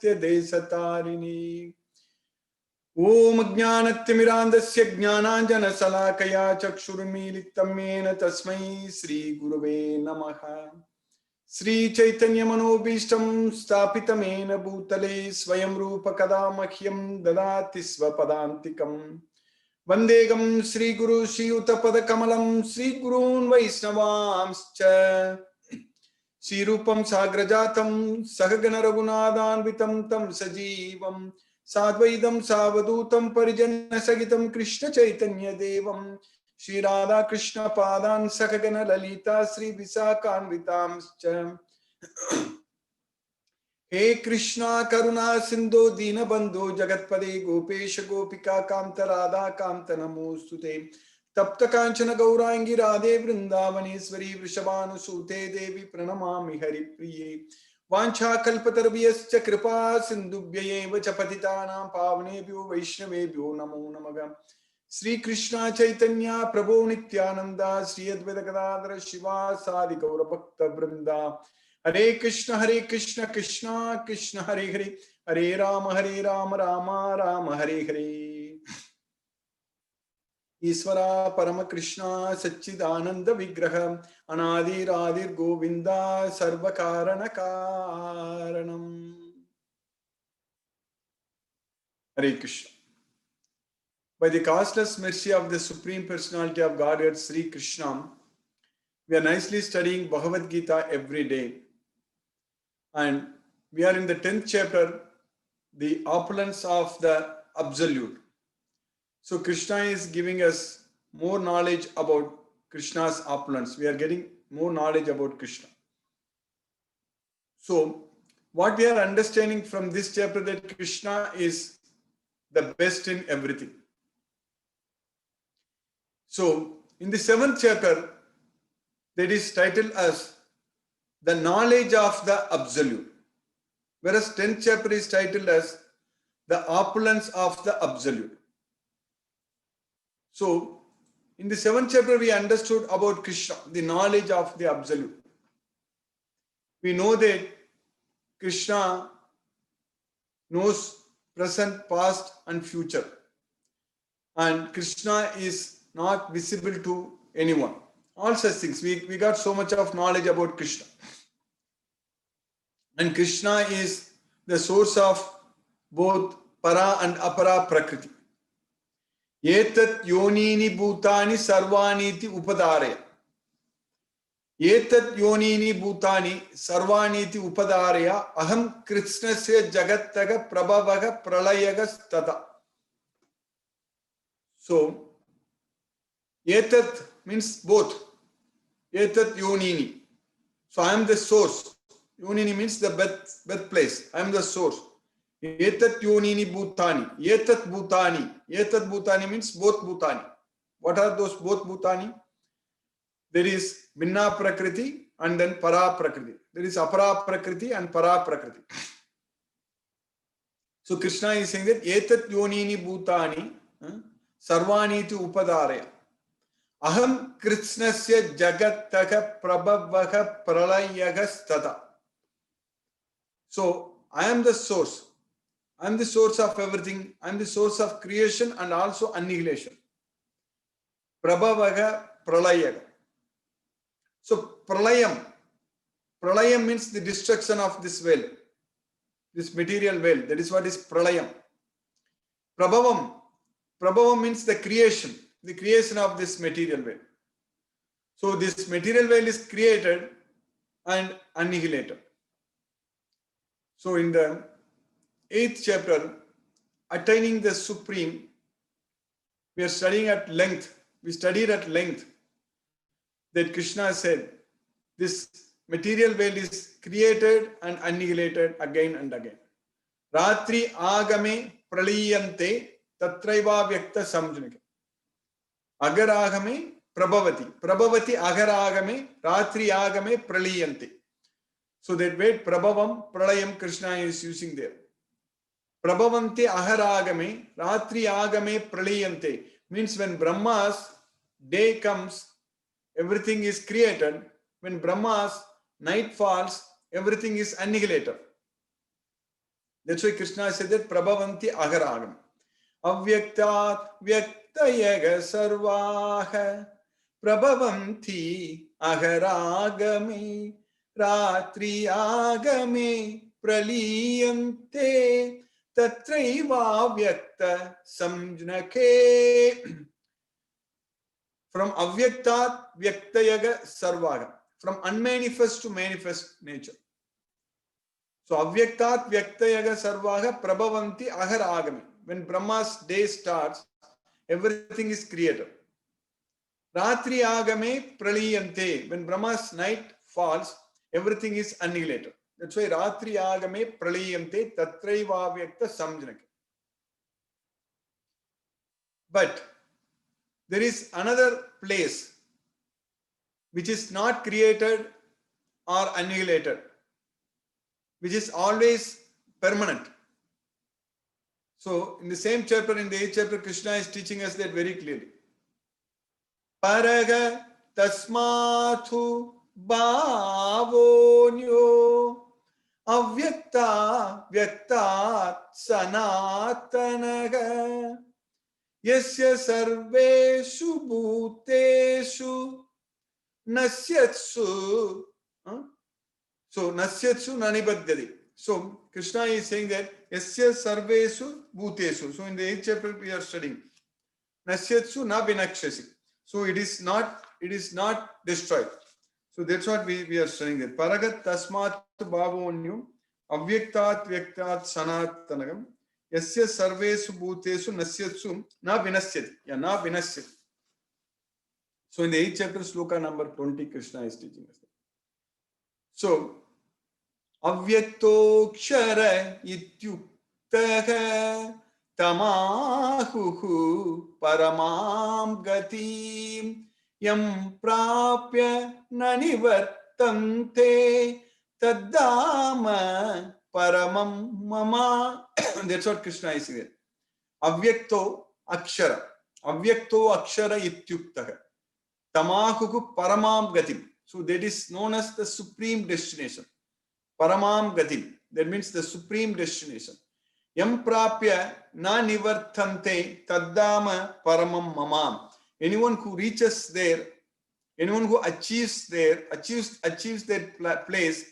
देशतारिणी ओम ज्ञानतिमिरान्धस्य ज्ञानाञ्जनशलाकया चक्षुरुन्मीलितं येन तस्मै श्रीगुरवे नमः। श्रीचैतन्यमनोभीष्टं स्थापितं येन भूतले स्वयं रूप कदा मह्यं ददाति स्वपदान्तिकम्। वन्देगं श्रीगुरु श्रीयुतपदकमलं श्रीगुरून् वैष्णवांश्च श्रीरूपं साग्रजातं सहगण रघुनाथान्वितं तं सजीवं साद्वैतं सावधूतं परिजनसहितं कृष्ण चैतन्य देवं श्री राधा कृष्ण पादान् सहगण ललिता श्री विशाखान्वितांश्च। हे कृष्णा करुणा सिंधु दीनबंधु जगत्पदे गोपेश गोपिका कांत राधा कांत नमोस्तुते। तप्त कांचन गौरांगी राधे वृंदावनेश्वरी वृषभानुसूते देवी प्रणमामि हरिप्रिये। वाञ्छाकल्पतरुभ्यश्च कृपा सिन्धुभ्यैव च पतितानां पावनेभ्यो वैष्णवेभ्यो नमो नमः। श्री कृष्ण चैतन्य प्रभु नित्यानंद श्री अद्वैत गदाधर शिवासादि गौर भक्त वृंदा। हरे कृष्ण कृष्ण कृष्ण हरे हरे हरे राम राम राम हरे हरे। ईश्वरा परम कृष्णा सच्चिदानंद विग्रह अनादिरादिर गोविंदा सर्व कारण कारणम। हरे Krishna. By the causeless mercy of the Supreme Personality of Godhead, Sri Krishna, we are nicely studying Bhagavad Gita every day. And we are in the 10th chapter, the opulence of the Absolute. So Krishna is giving us more knowledge about Krishna's opulence. We are getting more knowledge about Krishna. So what we are understanding from this chapter, that Krishna is the best in everything. So in the 7th chapter, that is titled as the knowledge of the Absolute, whereas 10th chapter is titled as the opulence of the Absolute. So in the 7th chapter we understood about Krishna, the knowledge of the Absolute. We know that Krishna knows present, past and future, and Krishna is not visible to anyone. All such things, we got so much of knowledge about Krishna. And Krishna is the source of both para and apara prakriti. Etat yonini bhutani sarvaniti upadaraya. Etat yonini bhutani sarvaniti upadaraya aham krishnasya jagattaga prabhavaga pralayaga stata. So, etat means both. Etat yonini. So I am the source. Yonini means the birthplace. I am the source. Etat yonini bhutani. Etat bhutani. Etat bhutani means both bhutani. What are those both bhutani? There is Vinna Prakriti and then Para Prakriti. There is Apara Prakriti and Para Prakriti. So Krishna is saying that Etat yonini bhutani sarvaniti upadaraya. Aham krishnasya jagattaga prabhavaga pralayaga stata. So I am the source. I am the source of everything. I am the source of creation and also annihilation. Prabhavaga pralayaga. So pralayam means the destruction of this world, this material world. That is what is pralayam. Prabhavam means the creation of this material world. So this material world is created and annihilated. So in the 8th chapter, attaining the Supreme, we are studying at length. We studied at length that Krishna said, this material world is created and annihilated again and again. Ratri agame praliyante tatraiva vyakta samjunike. Agar agame prabhavati agar agame ratri agame praliyante. So that word prabhavam, pralayam, Krishna is using there. Prabhavanti aharagame, ratri agame praliyante means when Brahma's day comes, everything is created. When Brahma's night falls, everything is annihilated. That's why Krishna said that Prabhavanti Agaragam. Avyaktat Vyaktayaga Sarvaha Prabhavanti Agaragame Ratri Agame Praliyante Tatraiva Vyakta Samjnake. From Avyaktat Vyaktayaga Sarvaha. From unmanifest to manifest nature. So Avyaktat Vyaktayaga Sarvaha Prabhavanti Ahar Agami. When Brahma's day starts, everything is created. Ratri Agame Praliyante. When Brahma's night falls, everything is annihilated. That's why Ratri Agame Praliyante Tatraiva Vyakta Samjanake. But there is another place which is not created or annihilated, which is always permanent. So, in the same chapter, in the 8th chapter, Krishna is teaching us that very clearly. Paraga tasmathu bhavonyo avyakta vyaktat sanatanaga yasya sarveshu bhuteshu nasyatsu. So, nasyatsu nanibadhyati. So, Krishna is saying that Yasya sarvesu bhutesu. So, in the 8th chapter we are studying Nasyatsu na vinakshasi. So, it is not destroyed. So, that's what we are studying there. Paragat tasmat bhavonyu avyaktat vyaktat sanatanagam Yasya sarvesu bhutesu nasyatsu na vinasyati. Yeah, na vinasyati. So, in the 8th chapter, sloka number 20, Krishna is teaching us. So, Avyaktoksara ityuktaha tamahuhu paramam gatim yam prapya nanivartante taddama paramam mama. That's what Krishna is saying. Avyakto akshara. Avyakto akshara ityuktaha tamahuhu paramam gatim. So that is known as the supreme destination. Paramam Gatim. That means the supreme destination. Yam prapya na nivarthante taddama paramam mamam. Anyone who reaches there, anyone who achieves that place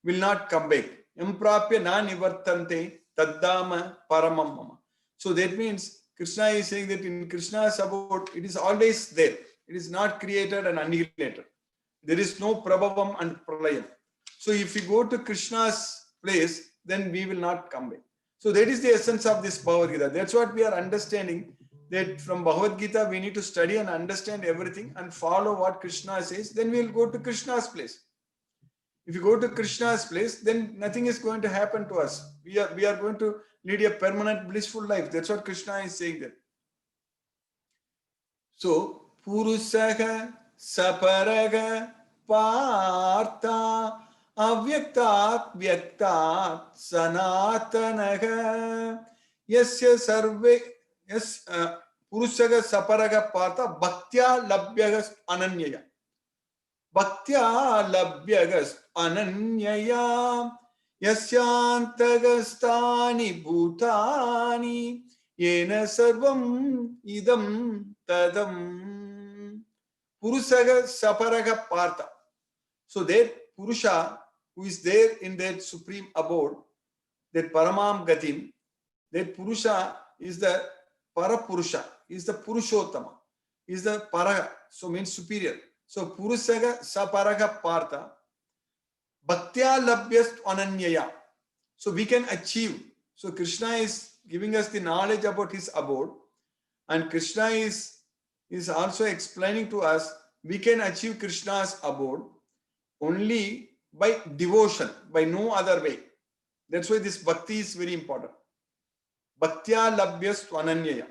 will not come back. Yam prapya na nivarthante taddama paramam mama. So that means Krishna is saying that in Krishna's abode, it is always there. It is not created and annihilated. There is no prabhavam and pralayam. So if we go to Krishna's place, then we will not come back. So that is the essence of this Bhagavad Gita. That's what we are understanding, that from Bhagavad Gita we need to study and understand everything and follow what Krishna says. Then we will go to Krishna's place. If you go to Krishna's place, then nothing is going to happen to us. We are going to lead a permanent blissful life. That's what Krishna is saying there. So, Purusaha Saparaga Partha Avyaktat Vyaktat Sanatanaga Yasya Sarve Purusaga Saparaga Partha Bhaktya Labhyagas Ananyaya. Bhaktya Labhyagas Ananyaya Yasyantagastani Bhutani Yena Sarvam Idam Tadam. Purusaga Saparaga Partha. So that Purusha, who is there in that supreme abode, that Paramam Gatim, that Purusha is the Parapurusha, is the Purushottama, is the Para, so means superior. So Purusaga Saparaga Partha, Bhaktya Labhyast Ananyaya. So we can achieve. So Krishna is giving us the knowledge about his abode, and Krishna is also explaining to us we can achieve Krishna's abode only by devotion, by no other way. That's why this bhakti is very important. Bhaktya labhyas ananyaya.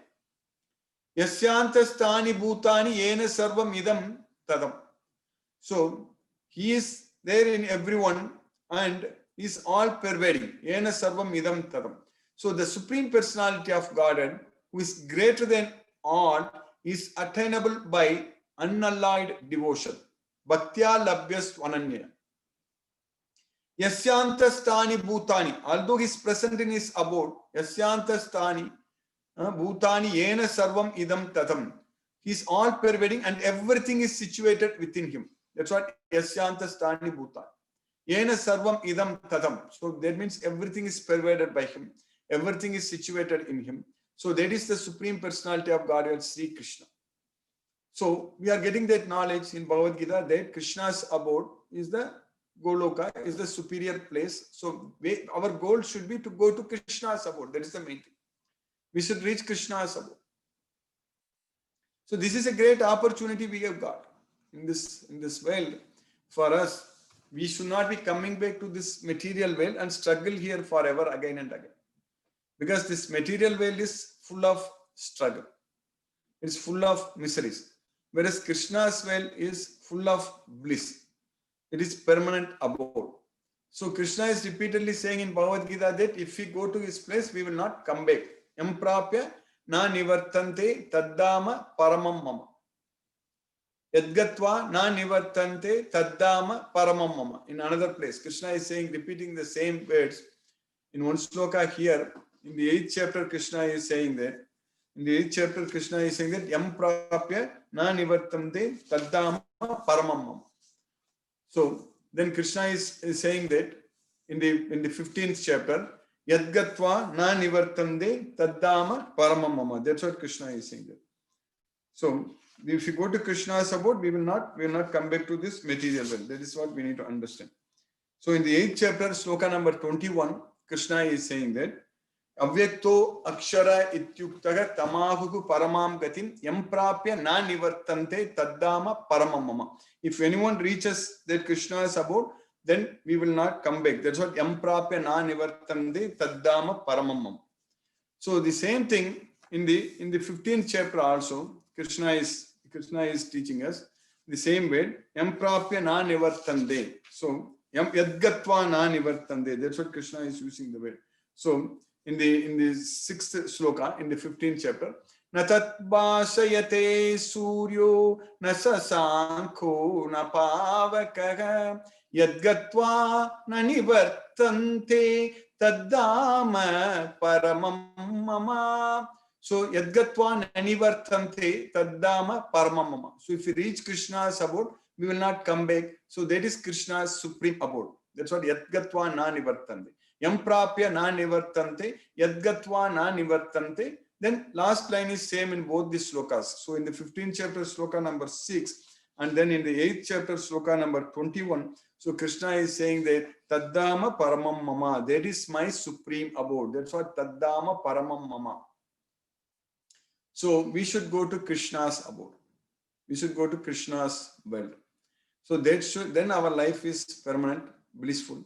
Yasyantastani bhutani yena sarvam idam tadam. So he is there in everyone and is all pervading. Yena sarvam idam tadam. So the supreme personality of Godhead, who is greater than all, is attainable by unalloyed devotion. Bhaktya labhyas ananyaya. Yasyantastani bhutani. Although he is present in his abode, Yasyantastani bhutani yena sarvam idam tatham. He is all pervading and everything is situated within him. That's what Yasyantastani bhutani. Yena sarvam idam tatham. So that means everything is pervaded by him. Everything is situated in him. So that is the Supreme Personality of Godhead, Sri Krishna. So we are getting that knowledge in Bhagavad Gita that Krishna's abode is the Goloka, is the superior place. So our goal should be to go to Krishna's abode. That is the main thing. We should reach Krishna's abode. So this is a great opportunity we have got in this world for us. We should not be coming back to this material world and struggle here forever again and again. Because this material world is full of struggle. It's full of miseries. Whereas Krishna's world is full of bliss. It is permanent abode. So Krishna is repeatedly saying in Bhagavad Gita that if we go to his place, we will not come back. Yamprapya na nivartante taddama paramam mama. Yadgatva na nivartante taddama paramam mama. In another place, Krishna is saying, repeating the same words. In one sloka here, in the 8th chapter, Krishna is saying that. In the 8th chapter, Krishna is saying that Yamprapya na nivartante taddama paramam mama. So then Krishna is saying that in the 15th chapter, Yadgatva na nivartande taddama paramam mama. That's what Krishna is saying there. So if you go to Krishna's abode, we will not come back to this material world. That is what we need to understand. So in the 8th chapter, sloka number 21, Krishna is saying that Avyakto akshara ityuktaha tamahuku paramam gatim yamprapya na nivartante taddama paramam mama. If anyone reaches that Krishna's abode, then we will not come back. That's what yamprapya na nivartante taddama paramam mama. So the same thing in the 15th chapter also, Krishna is teaching us the same word, yamprapya na nivartante. So yadgatva na nivartante. That's what Krishna is using the word. So in the 6th sloka, in the 15th chapter, Natat bhashayate suryo nasasankho napavakaha yadgatva nanivartante taddama paramam mama. So yadgatva nanivartante taddama paramam mama. So if we reach Krishna's abode, we will not come back. So that is Krishna's supreme abode. That's what yadgatva na nivartante. Yamprapya na nivartante, yadgatva na nivartante. Then last line is same in both the slokas. So in the 15th chapter, sloka number 6, and then in the 8th chapter, sloka number 21. So Krishna is saying that taddama paramam mama. That is my supreme abode. That's what taddama paramam mama. So we should go to Krishna's abode. We should go to Krishna's world. So then our life is permanent, blissful.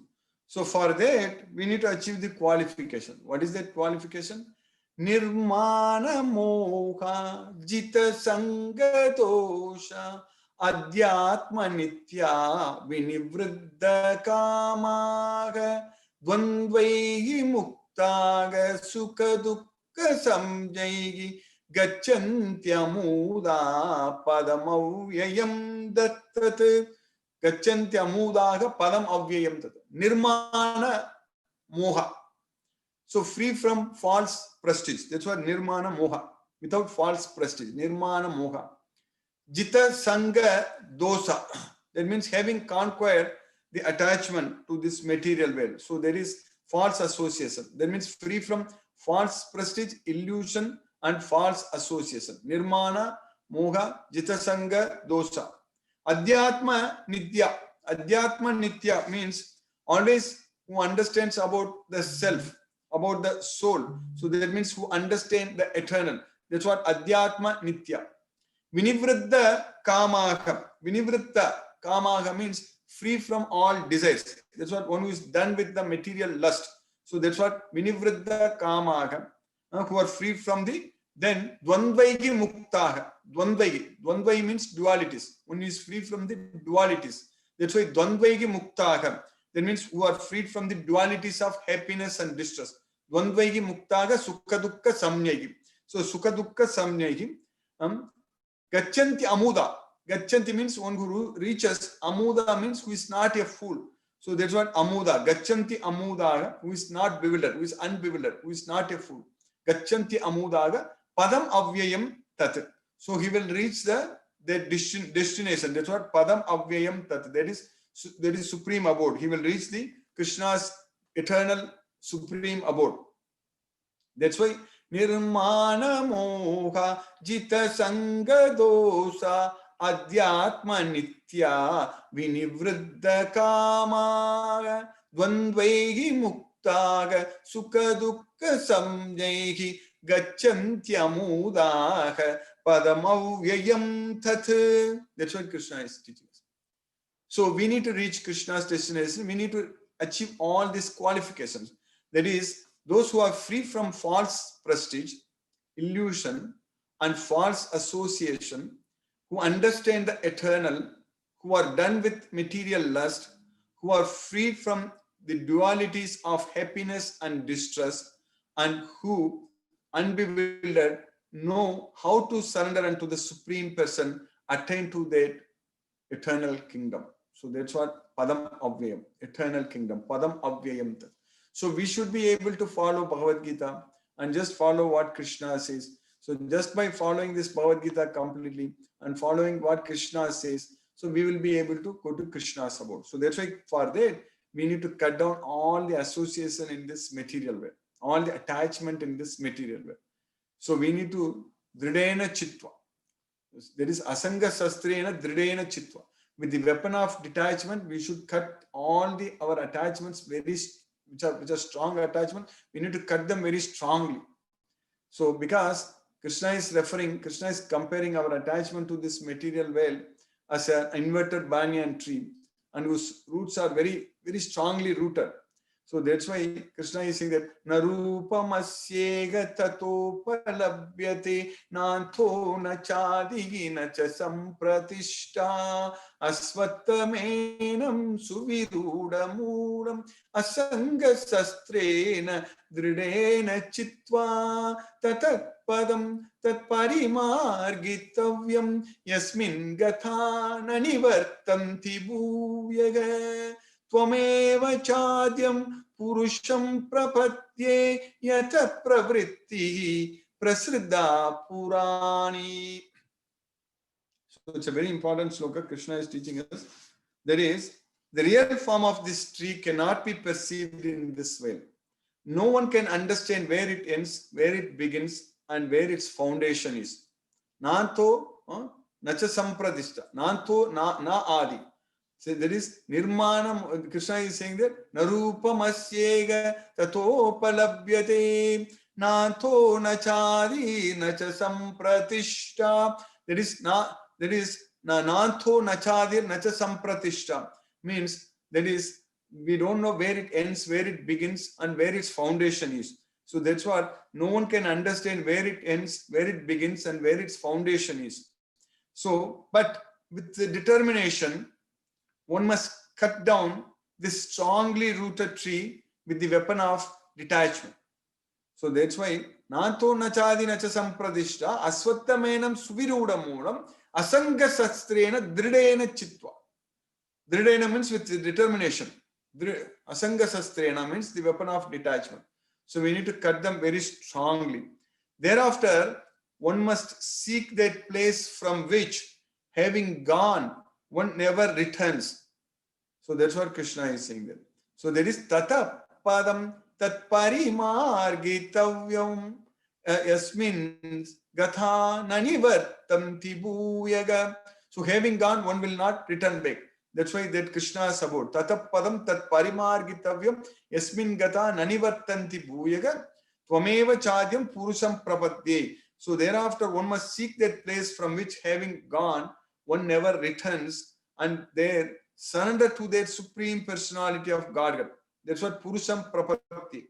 So for that, we need to achieve the qualification. What is that qualification? Nirmana moha jita sangatosha adhyatma nitya vinivruddha kamaga dvandvaihi muktaga sukha dukkha samjaihi gacchantyamuda padamavyayam dattat. Gacchantyamudaha padam avyayam tat. Nirmana moha. So free from false prestige. That's what nirmana moha. Without false prestige. Nirmana moha. Jita sanga dosa. That means having conquered the attachment to this material world. So there is false association. That means free from false prestige, illusion, and false association. Nirmana moha jita sanga dosa. Adhyatma nitya. Adhyatma nitya means always who understands about the self, about the soul. So that means who understand the eternal. That's what adhyatma nitya. Vinivruddha kamaha. Vinivruddha kamaha means free from all desires. That's what one who is done with the material lust. So that's what vinivruddha kamaha, who are free from the. Then dvandvaigi muktaha. Dvandvaigi means dualities. One is free from the dualities. That's why dvandvaigi muktaha. That means who are freed from the dualities of happiness and distress. Dvandvaigi muktaha sukha dukkha samnyagi. So sukha dukkha samnyagi. Gachanti amuda. Gachanti means one who reaches. Amuda means who is not a fool. So that's what amuda, gachanti amudaga, who is not bewildered, who is unbewildered, who is not a fool. Gachanti amudaga, padam avyayam tat. So he will reach the destination. That's what padam avyayam tat. That is supreme abode. He will reach the Krishna's eternal supreme abode. That's why nirmana moha jita sanga dosa adhyatma nitya vinivriddha kama dvandvaihi muktaga sukha dukkha samjaihi gacchantyamudaha padamavyayam tat. That's what Krishna is teaching us. So we need to reach Krishna's destination. We need to achieve all these qualifications. That is, those who are free from false prestige, illusion, and false association, who understand the eternal, who are done with material lust, who are free from the dualities of happiness and distress, and who, unbewildered, know how to surrender unto the Supreme Person, attain to that eternal kingdom. So that's what Padam Avyayam, eternal kingdom, Padam Avyayam. So we should be able to follow Bhagavad Gita and just follow what Krishna says. So just by following this Bhagavad Gita completely and following what Krishna says, so we will be able to go to Krishna's abode. So that's why for that, we need to cut down all the association in this material way, all the attachment in this material way. So we need to Dridena Chitva. There is Asanga Sastrena Dridena Chitva. With the weapon of detachment, we should cut all our attachments which are strong attachment. We need to cut them very strongly. So because Krishna is comparing our attachment to this material world as an inverted banyan tree and whose roots are very, very strongly rooted. So that's why Krishna is saying that Narupamashyega tatopalabhyate nanto nachadi nacha sampratishta asvattamenam suvirudamuram asanga sastrena dridena chitva tatat padam tat parimargitavyam yasmin gatha nanivartanti bhuyaga Tvameva chadyam purusham prapatye yatha pravritti prasiddha purani. So it's a very important sloka Krishna is teaching us. That is, the real form of this tree cannot be perceived in this way. No one can understand where it ends, where it begins, and where its foundation is. Nanto nacha sampradishta. Nanto na adi. So there is nirmanam. Krishna is saying that narupamashyega tatopalabhyate nanto nachadi nacha sampratishta. That is nanto nachadi nacha sampratishta. Means that is, we don't know where it ends, where it begins, and where its foundation is. So that's what no one can understand where it ends, where it begins, and where its foundation is. So, but with the determination, one must cut down this strongly rooted tree with the weapon of detachment. So that's why Nato nachadi nacha sampradishta asvattamenam suvirudamuram asanga sastrena dridena chitva. Dridena means with determination. Asanga sastrena means the weapon of detachment. So we need to cut them very strongly. Thereafter, one must seek that place from which, having gone, one never returns. So that's what Krishna is saying there. So there is tata padam tat parimargitavyam yasmin gatha nanivartanti bhuyaga. So having gone, one will not return back. That's why that Krishna is about tata padam tat parimargitavyam yasmin gatha nanivartanti bhuyaga tvameva chadyam purusham prapadye. So thereafter, one must seek that place from which, having gone, one never returns, and there surrender to that Supreme Personality of Godhead. That's what Purusham Prapatti.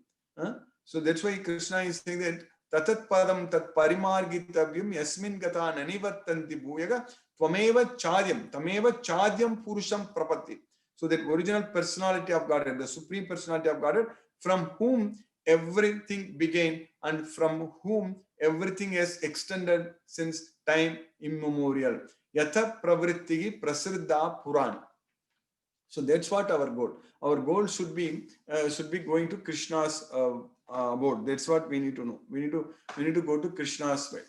So that's why Krishna is saying that Tatat Padam Tat Parimargitavyam Yasmin Gata Nanivattanti Bhuyaga Tvameva Chadyam Purusham Prapatti. So that original personality of Godhead, the Supreme Personality of Godhead, from whom everything began and from whom everything has extended since time immemorial. Yatha Pravritti Prasiddha Purana. So that's what our goal. Our goal should be going to Krishna's abode. That's what we need to know. We need to go to Krishna's way.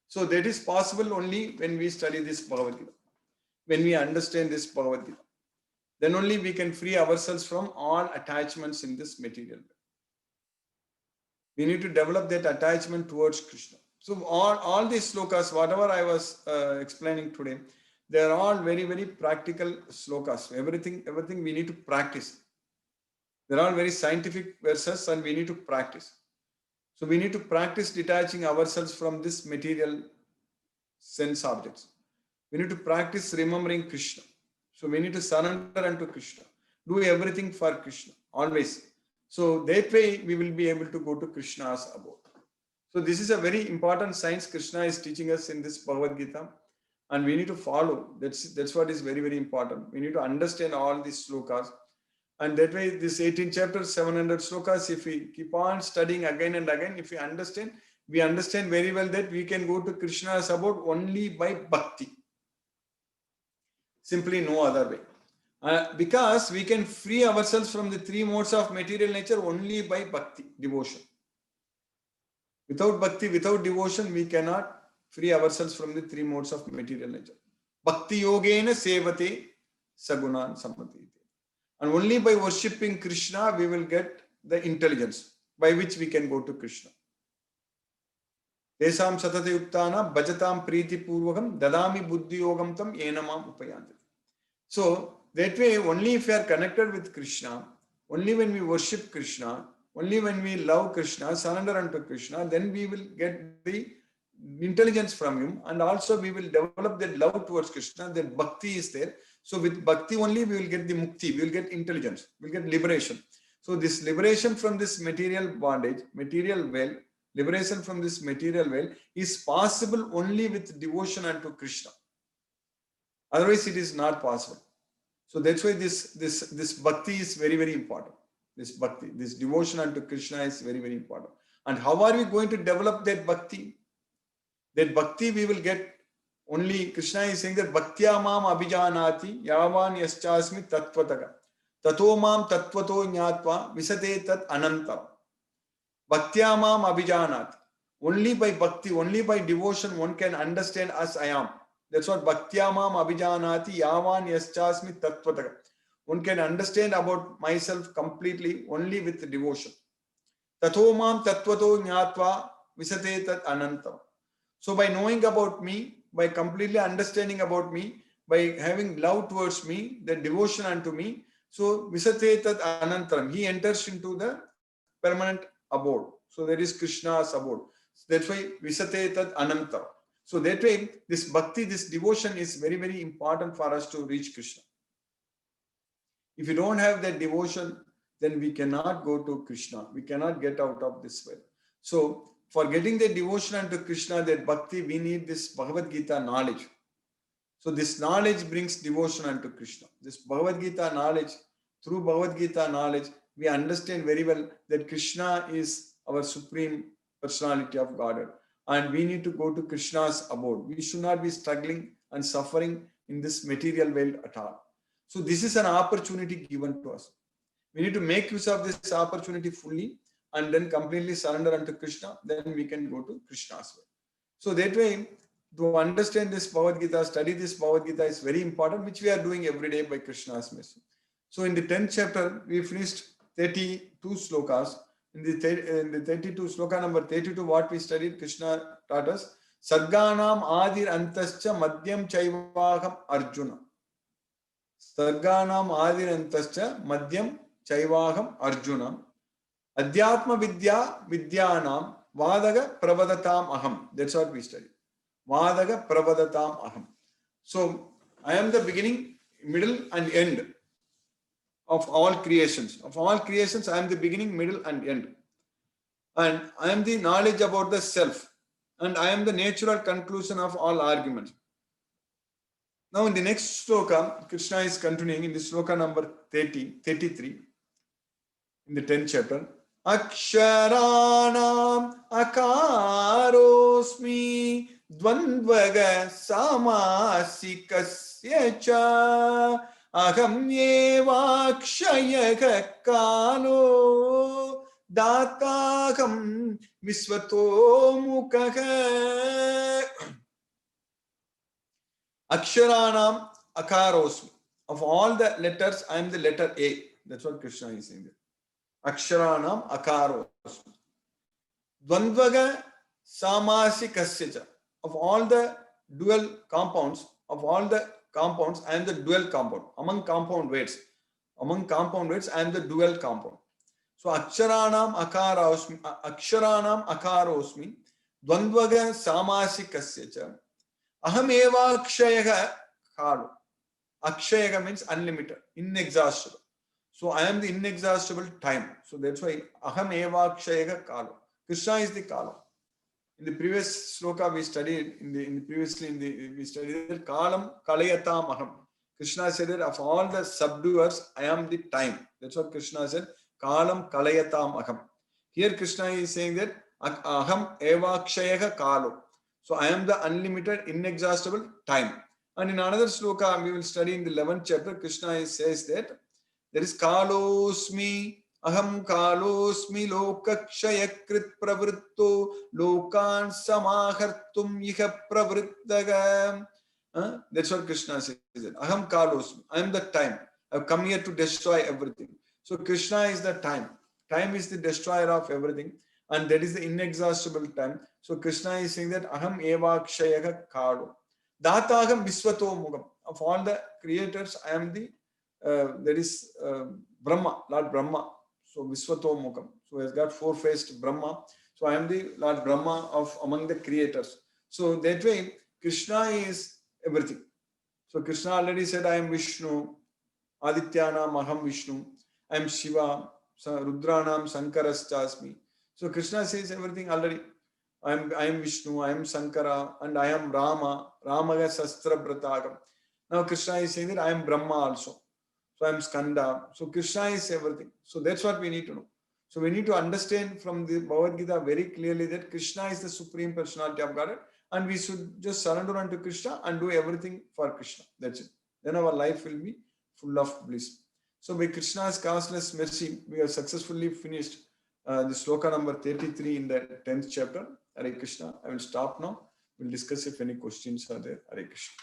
So that is possible only when we study this Bhagavad Gita, when we understand this Bhagavad Gita. Then only we can free ourselves from all attachments in this material way. We need to develop that attachment towards Krishna. So all these slokas, whatever I was explaining today, they are all very, very practical slokas. Everything we need to practice. They're all very scientific verses and we need to practice. So we need to practice detaching ourselves from this material sense objects. We need to practice remembering Krishna. So we need to surrender unto Krishna. Do everything for Krishna, always. So that way we will be able to go to Krishna's abode. So this is a very important science Krishna is teaching us in this Bhagavad Gita. And we need to follow. That's what is very, very important. We need to understand all these slokas. And that way, this 18 chapters, 700 slokas, if we keep on studying again and again, if we understand very well that we can go to Krishna's abode only by bhakti. Simply no other way. Because we can free ourselves from the three modes of material nature only by bhakti, devotion. Without bhakti, without devotion, we cannot free ourselves from the three modes of material nature. Bhakti yogena sevate sagunan sammati. And only by worshipping Krishna, we will get the intelligence by which we can go to Krishna. Tesam satate yuktana bhajatam priti purvakam dadami buddhi yogam tam yenamam upayanti. So that way, only if we are connected with Krishna, only when we worship Krishna, only when we love Krishna, surrender unto Krishna, then we will get the intelligence from him, and also we will develop that love towards Krishna, that bhakti is there. So with bhakti only we will get the mukti, we will get intelligence, we will get liberation. So this liberation from this material bondage, material well, liberation from this material well is possible only with devotion unto Krishna. Otherwise it is not possible. So that's why this bhakti is very, very important. This bhakti, this devotion unto Krishna is very, very important. And how are we going to develop that bhakti? That bhakti we will get only, Krishna is saying that bhaktya mam abhijanati yavan yaschasmi tattvataga tato mam tattvato jnatva visate tat anantam. Bhaktya mam abhijanati. Only by bhakti, only by devotion one can understand as I am. That's what bhaktya mam abhijanati yavan yaschasmi tattvataga. One can understand about myself completely only with devotion. Tato mam tattvato jnatva visate tat anantam. So by knowing about me, by completely understanding about me, by having love towards me, the devotion unto me, so visate tat anantaram, he enters into the permanent abode. So there is Krishna's abode. That's why visate tat anantaram. So that way, this bhakti, this devotion is very, very important for us to reach Krishna. If you don't have that devotion, then we cannot go to Krishna. We cannot get out of this well. So for getting the devotion unto Krishna, that bhakti, we need this Bhagavad Gita knowledge. So this knowledge brings devotion unto Krishna. This Bhagavad Gita knowledge, through Bhagavad Gita knowledge, we understand very well that Krishna is our supreme personality of Godhead. And we need to go to Krishna's abode. We should not be struggling and suffering in this material world at all. So this is an opportunity given to us. We need to make use of this opportunity fully and then completely surrender unto Krishna. Then we can go to Krishna's way. So that way, to understand this Bhagavad Gita, study this Bhagavad Gita is very important, which we are doing every day by Krishna's mercy. So in the 10th chapter, we finished 32 slokas. In the 32 sloka number 32, what we studied, Krishna taught us, Sarganam Adir Antascha Madhyam Chaivaham Arjuna. Sarganam Adir Antascha Madhyam Chaivaham Arjuna. Adhyatma Vidya Vidyanam Vadaga Pravadatam Aham. That's what we studied. Vadaga Pravadatam Aham. So I am the beginning, middle and end of all creations. Of all creations, I am the beginning, middle and end. And I am the knowledge about the self. And I am the natural conclusion of all arguments. Now in the next sloka, Krishna is continuing in the sloka number 33, in the 10th chapter. Aksharanam akarosmi dvandvaga samasikasya cha Aham evakshayah kalo dataham visvato mukah. Aksharanam akarosmi. Of all the letters, I am the letter A. That's what Krishna is saying there. Aksharanam akarosmi. Dvandvaga samasikasya. Of all the dual compounds, I am the dual compound. Among compound weights, I am the dual compound. So aksharanam akarosmi. Dvandvaga samasikasya. Aham eva akshayah kalu. Akshayah means unlimited, inexhaustible. So I am the inexhaustible time. So that's why aham eva akshayah kalu. Krishna is the Kala. In the previous sloka we studied, we studied that Kalam Kalayatam Aham. Krishna said that of all the subduers, I am the time. That's what Krishna said. Kalam Kalayatam Aham. Here Krishna is saying that Aham Eva Kshayah Kalo. So I am the unlimited, inexhaustible time. And in another sloka we will study in the 11th chapter, Krishna says that there is Kalosmi. Aham kalosmi lokakshayakrit pravritto lokan samahartum iha pravrittaga. That's what Krishna says. Aham kalosmi. I am the time. I have come here to destroy everything. So Krishna is the time. Time is the destroyer of everything. And that is the inexhaustible time. So Krishna is saying that Aham evakshayaka kalo. Dataham visvato mugam. Of all the creators, I am the that is Brahma, Lord Brahma. So Visvato Mukam. So he has got four-faced Brahma. So I am the Lord Brahma of among the creators. So that way, Krishna is everything. So Krishna already said, I am Vishnu, Adityana Maham Vishnu, I am Shiva, Rudranam Sankarastasmi. So Krishna says everything already. I am Vishnu, I am Sankara, and I am Rama, Ramaga Sastra Bratagam. Now Krishna is saying that I am Brahma also. So I am Skanda. So Krishna is everything. So that's what we need to know. So we need to understand from the Bhagavad Gita very clearly that Krishna is the Supreme Personality of Godhead, and we should just surrender unto Krishna and do everything for Krishna. That's it. Then our life will be full of bliss. So by Krishna's causeless mercy, we have successfully finished the sloka number 33 in the 10th chapter. Hare Krishna. I will stop now. We'll discuss if any questions are there. Hare Krishna.